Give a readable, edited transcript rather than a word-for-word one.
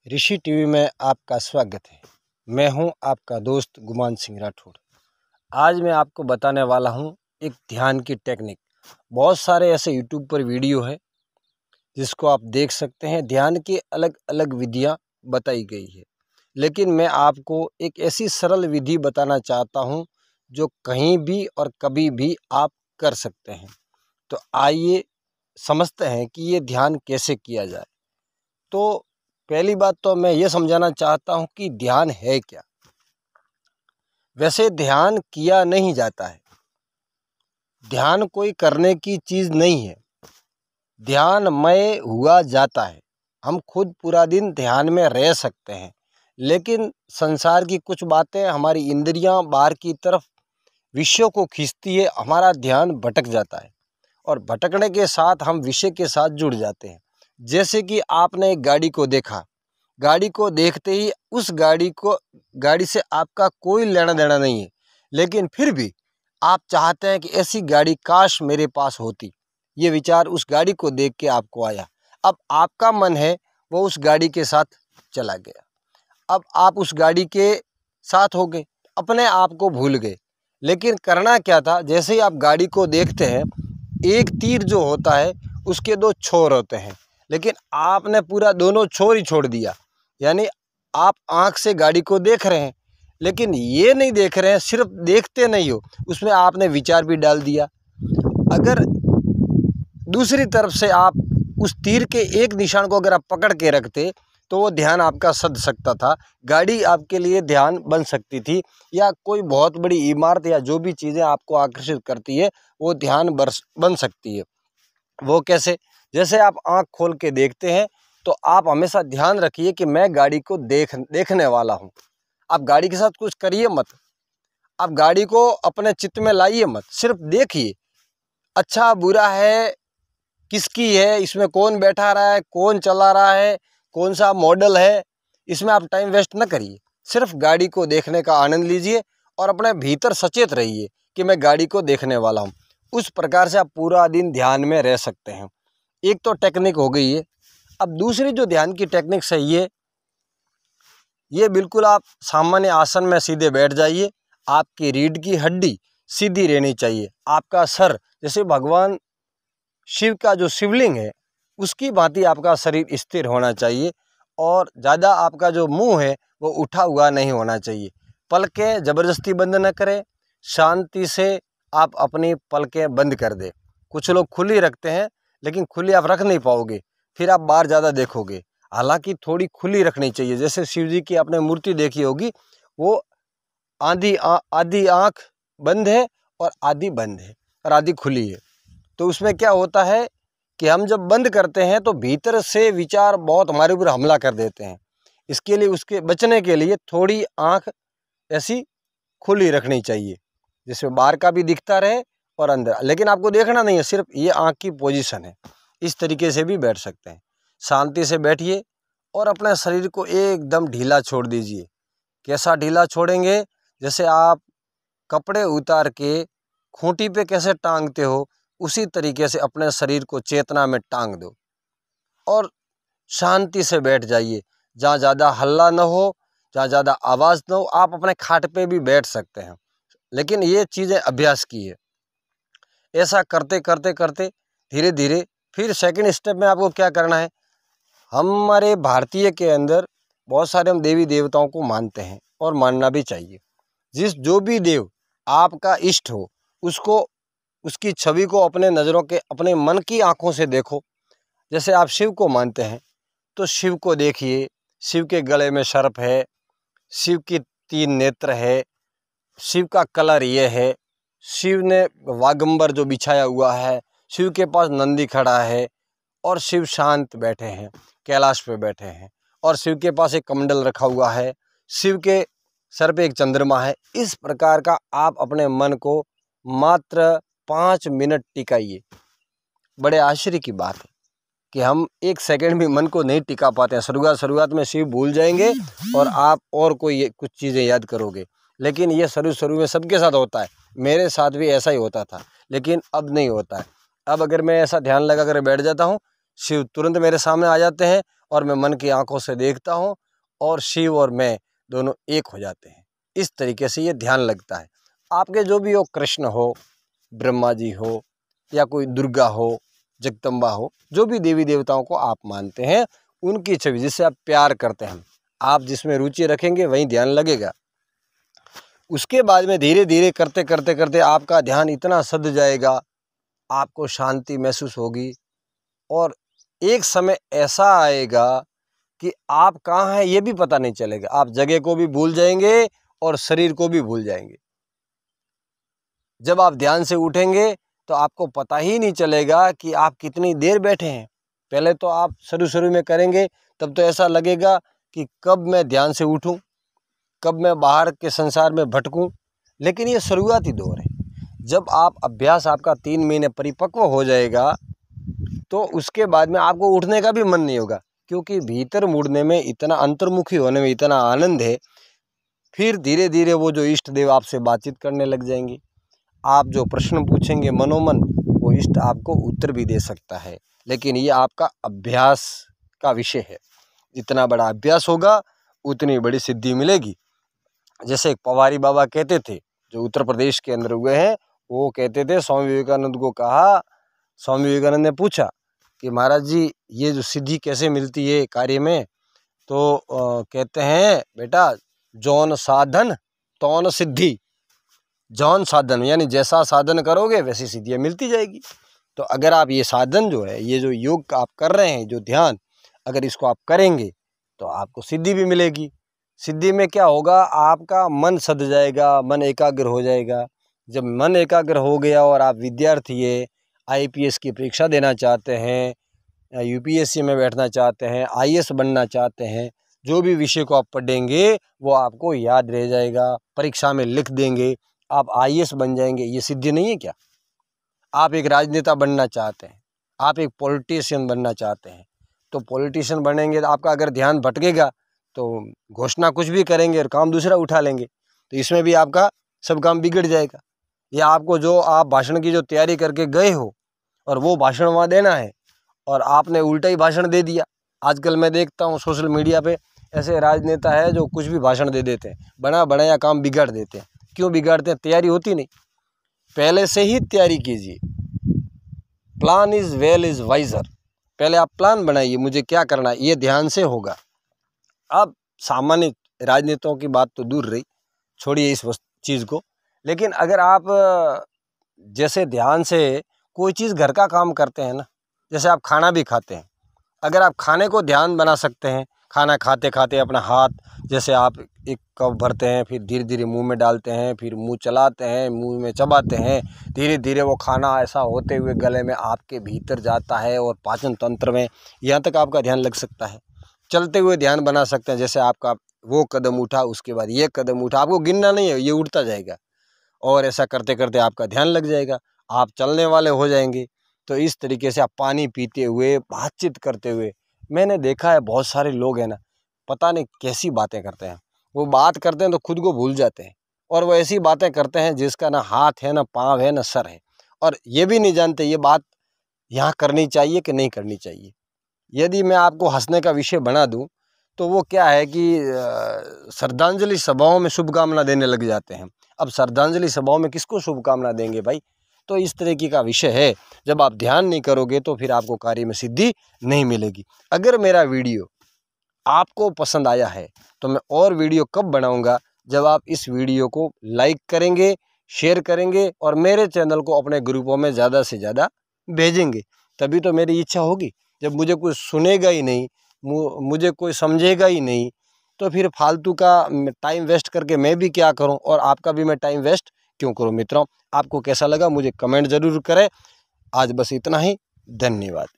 ऋषि TV में आपका स्वागत है। मैं हूं आपका दोस्त गुमान सिंह राठौड़। आज मैं आपको बताने वाला हूं एक ध्यान की टेक्निक। बहुत सारे ऐसे यूट्यूब पर वीडियो है जिसको आप देख सकते हैं। ध्यान की अलग अलग विधियां बताई गई है, लेकिन मैं आपको एक ऐसी सरल विधि बताना चाहता हूं जो कहीं भी और कभी भी आप कर सकते हैं। तो आइए समझते हैं कि ये ध्यान कैसे किया जाए। तो पहली बात तो मैं ये समझाना चाहता हूँ कि ध्यान है क्या। वैसे ध्यान किया नहीं जाता है, ध्यान कोई करने की चीज़ नहीं है, ध्यानमय हुआ जाता है। हम खुद पूरा दिन ध्यान में रह सकते हैं, लेकिन संसार की कुछ बातें, हमारी इंद्रियां बाहर की तरफ विषयों को खींचती है, हमारा ध्यान भटक जाता है और भटकने के साथ हम विषय के साथ जुड़ जाते हैं। जैसे कि आपने एक गाड़ी को देखा, गाड़ी को देखते ही उस गाड़ी से आपका कोई लेना देना नहीं है, लेकिन फिर भी आप चाहते हैं कि ऐसी गाड़ी काश मेरे पास होती। ये विचार उस गाड़ी को देख के आपको आया। अब आपका मन है वो उस गाड़ी के साथ चला गया। अब आप उस गाड़ी के साथ हो गए, अपने आप को भूल गए। लेकिन करना क्या था, जैसे ही आप गाड़ी को देखते हैं, एक तीर जो होता है उसके दो छोर होते हैं, लेकिन आपने पूरा दोनों छोर ही छोड़ दिया। यानी आप आँख से गाड़ी को देख रहे हैं, लेकिन ये नहीं देख रहे हैं, सिर्फ देखते नहीं हो, उसमें आपने विचार भी डाल दिया। अगर दूसरी तरफ से आप उस तीर के एक निशान को अगर आप पकड़ के रखते तो वो ध्यान आपका सध सकता था, गाड़ी आपके लिए ध्यान बन सकती थी, या कोई बहुत बड़ी इमारत या जो भी चीज़ें आपको आकर्षित करती है वो ध्यान बन सकती है। वो कैसे? जैसे आप आँख खोल के देखते हैं तो आप हमेशा ध्यान रखिए कि मैं गाड़ी को देखने वाला हूँ। आप गाड़ी के साथ कुछ करिए मत, आप गाड़ी को अपने चित्त में लाइए मत, सिर्फ देखिए अच्छा बुरा है, किसकी है, इसमें कौन बैठा रहा है, कौन चला रहा है, कौन सा मॉडल है, इसमें आप टाइम वेस्ट न करिए। सिर्फ गाड़ी को देखने का आनंद लीजिए और अपने भीतर सचेत रहिए कि मैं गाड़ी को देखने वाला हूँ। उस प्रकार से आप पूरा दिन ध्यान में रह सकते हैं। एक तो टेक्निक हो गई है। अब दूसरी जो ध्यान की टेक्निक सही है, ये बिल्कुल आप सामान्य आसन में सीधे बैठ जाइए। आपकी रीढ़ की हड्डी सीधी रहनी चाहिए। आपका सर, जैसे भगवान शिव का जो शिवलिंग है उसकी भांति आपका शरीर स्थिर होना चाहिए, और ज़्यादा आपका जो मुंह है वो उठा हुआ नहीं होना चाहिए। पलकें ज़बरदस्ती बंद न करें, शांति से आप अपनी पलकें बंद कर दें। कुछ लोग खुली रखते हैं, लेकिन खुली आप रख नहीं पाओगे, फिर आप बाहर ज़्यादा देखोगे। हालांकि थोड़ी खुली रखनी चाहिए। जैसे शिव जी की आपने मूर्ति देखी होगी, वो आधी आँख बंद है और आधी बंद है और आधी खुली है। तो उसमें क्या होता है कि हम जब बंद करते हैं तो भीतर से विचार बहुत हमारे ऊपर हमला कर देते हैं। इसके लिए, उसके बचने के लिए थोड़ी आँख ऐसी खुली रखनी चाहिए, जिसमें बाहर का भी दिखता रहे और अंदर, लेकिन आपको देखना नहीं है, सिर्फ ये आँख की पोजीशन है। इस तरीके से भी बैठ सकते हैं। शांति से बैठिए और अपने शरीर को एकदम ढीला छोड़ दीजिए। कैसा ढीला छोड़ेंगे? जैसे आप कपड़े उतार के खूंटी पे कैसे टांगते हो, उसी तरीके से अपने शरीर को चेतना में टांग दो और शांति से बैठ जाइए। जहाँ ज़्यादा हल्ला न हो, जहाँ ज़्यादा आवाज़ न हो, आप अपने खाट पे भी बैठ सकते हैं, लेकिन ये चीज़ें अभ्यास की है। ऐसा करते करते करते धीरे धीरे फिर सेकंड स्टेप में आपको क्या करना है, हमारे भारतीय के अंदर बहुत सारे हम देवी देवताओं को मानते हैं और मानना भी चाहिए। जो भी देव आपका इष्ट हो, उसकी छवि को अपने नज़रों के, अपने मन की आंखों से देखो। जैसे आप शिव को मानते हैं तो शिव को देखिए, शिव के गले में सर्प है, शिव की 3 नेत्र है, शिव का कलर ये है, शिव ने वागंबर जो बिछाया हुआ है, शिव के पास नंदी खड़ा है और शिव शांत बैठे हैं, कैलाश पे बैठे हैं, और शिव के पास एक कमंडल रखा हुआ है, शिव के सर पे एक चंद्रमा है। इस प्रकार का आप अपने मन को मात्र 5 मिनट टिकाइए। बड़े आश्चर्य की बात है कि हम 1 सेकंड भी मन को नहीं टिका पाते हैं। शुरुआत में शिव भूल जाएंगे और आप और कोई कुछ चीज़ें याद करोगे, लेकिन ये शुरू में सबके साथ होता है। मेरे साथ भी ऐसा ही होता था, लेकिन अब नहीं होता है। अब अगर मैं ऐसा ध्यान लगा कर बैठ जाता हूँ, शिव तुरंत मेरे सामने आ जाते हैं और मैं मन की आंखों से देखता हूँ और शिव और मैं दोनों एक हो जाते हैं। इस तरीके से ये ध्यान लगता है। आपके जो भी हो, कृष्ण हो, ब्रह्मा जी हो, या कोई दुर्गा हो, जगदम्बा हो, जो भी देवी देवताओं को आप मानते हैं, उनकी छवि जिससे आप प्यार करते हैं, आप जिसमें रुचि रखेंगे वहीं ध्यान लगेगा। उसके बाद में धीरे धीरे करते करते करते आपका ध्यान इतना सध जाएगा, आपको शांति महसूस होगी और एक समय ऐसा आएगा कि आप कहाँ हैं ये भी पता नहीं चलेगा। आप जगह को भी भूल जाएंगे और शरीर को भी भूल जाएंगे। जब आप ध्यान से उठेंगे तो आपको पता ही नहीं चलेगा कि आप कितनी देर बैठे हैं। पहले तो आप शुरू में करेंगे तब तो ऐसा लगेगा कि कब मैं ध्यान से उठूं, कब मैं बाहर के संसार में भटकूं। लेकिन ये शुरुआती दौर है। जब आप अभ्यास आपका 3 महीने परिपक्व हो जाएगा तो उसके बाद में आपको उठने का भी मन नहीं होगा, क्योंकि भीतर मुड़ने में इतना, अंतर्मुखी होने में इतना आनंद है। फिर धीरे धीरे वो जो इष्ट देव आपसे बातचीत करने लग जाएंगे। आप जो प्रश्न पूछेंगे मनोमन, वो इष्ट आपको उत्तर भी दे सकता है। लेकिन ये आपका अभ्यास का विषय है। जितना बड़ा अभ्यास होगा उतनी बड़ी सिद्धि मिलेगी। जैसे एक पवारी बाबा कहते थे, जो उत्तर प्रदेश के अंदर हुए हैं, वो कहते थे, स्वामी विवेकानंद को कहा, स्वामी विवेकानंद ने पूछा कि महाराज जी ये जो सिद्धि कैसे मिलती है कार्य में, तो कहते हैं बेटा, जौन साधन तौन सिद्धि। जौन साधन यानी जैसा साधन करोगे वैसी सिद्धियाँ मिलती जाएगी। तो अगर आप ये साधन जो है, ये जो योग आप कर रहे हैं, जो ध्यान, अगर इसको आप करेंगे तो आपको सिद्धि भी मिलेगी। सिद्धि में क्या होगा, आपका मन सध जाएगा, मन एकाग्र हो जाएगा। जब मन एकाग्र हो गया और आप विद्यार्थी है, IPS की परीक्षा देना चाहते हैं, UPSC में बैठना चाहते हैं, IAS बनना चाहते हैं, जो भी विषय को आप पढ़ेंगे वो आपको याद रह जाएगा, परीक्षा में लिख देंगे, आप IAS बन जाएंगे। ये सिद्धि नहीं है क्या? आप एक राजनेता बनना चाहते हैं, आप एक पॉलिटिशियन बनना चाहते हैं, तो पॉलिटिशियन बनेंगे तो आपका अगर ध्यान भटकेगा तो घोषणा कुछ भी करेंगे और काम दूसरा उठा लेंगे, तो इसमें भी आपका सब काम बिगड़ जाएगा। या आपको जो आप भाषण की जो तैयारी करके गए हो और वो भाषण वहाँ देना है और आपने उल्टा ही भाषण दे दिया। आजकल मैं देखता हूँ सोशल मीडिया पे ऐसे राजनेता है जो कुछ भी भाषण दे देते हैं, बना बनाया काम बिगाड़ देते हैं। क्यों बिगाड़ते हैं? तैयारी होती नहीं। पहले से ही तैयारी कीजिए। Plan is well is wiser. पहले आप प्लान बनाइए, मुझे क्या करना है, ये ध्यान से होगा। अब सामान्य राजनेताओं की बात तो दूर रही, छोड़िए इस चीज़ को। लेकिन अगर आप जैसे ध्यान से कोई चीज़ घर का काम करते हैं ना, जैसे आप खाना भी खाते हैं, अगर आप खाने को ध्यान बना सकते हैं, खाना खाते खाते अपना हाथ, जैसे आप एक कप भरते हैं, फिर धीरे धीरे मुंह में डालते हैं, फिर मुंह चलाते हैं, मुंह में चबाते हैं, धीरे धीरे वो खाना ऐसा होते हुए गले में आपके भीतर जाता है और पाचन तंत्र में, यहाँ तक आपका ध्यान लग सकता है। चलते हुए ध्यान बना सकते हैं, जैसे आपका वो कदम उठा, उसके बाद ये कदम उठा, आपको गिनना नहीं है, ये उठता जाएगा और ऐसा करते करते आपका ध्यान लग जाएगा, आप चलने वाले हो जाएंगे। तो इस तरीके से आप पानी पीते हुए, बातचीत करते हुए, मैंने देखा है बहुत सारे लोग हैं ना, पता नहीं कैसी बातें करते हैं। वो बात करते हैं तो खुद को भूल जाते हैं और वो ऐसी बातें करते हैं जिसका ना हाथ है, ना पाँव है, ना सर है, और ये भी नहीं जानते ये बात यहाँ करनी चाहिए कि नहीं करनी चाहिए। यदि मैं आपको हंसने का विषय बना दूं तो वो क्या है कि श्रद्धांजलि सभाओं में शुभकामना देने लग जाते हैं। अब श्रद्धांजलि सभाओं में किसको शुभकामना देंगे भाई? तो इस तरीके का विषय है। जब आप ध्यान नहीं करोगे तो फिर आपको कार्य में सिद्धि नहीं मिलेगी। अगर मेरा वीडियो आपको पसंद आया है तो मैं और वीडियो कब बनाऊंगा? जब आप इस वीडियो को लाइक करेंगे, शेयर करेंगे और मेरे चैनल को अपने ग्रुपों में ज़्यादा से ज़्यादा भेजेंगे, तभी तो मेरी इच्छा होगी। जब मुझे कोई सुनेगा ही नहीं, मुझे कोई समझेगा ही नहीं, तो फिर फालतू का टाइम वेस्ट करके मैं भी क्या करूं और आपका भी मैं टाइम वेस्ट क्यों करूं? मित्रों, आपको कैसा लगा मुझे कमेंट ज़रूर करें। आज बस इतना ही। धन्यवाद।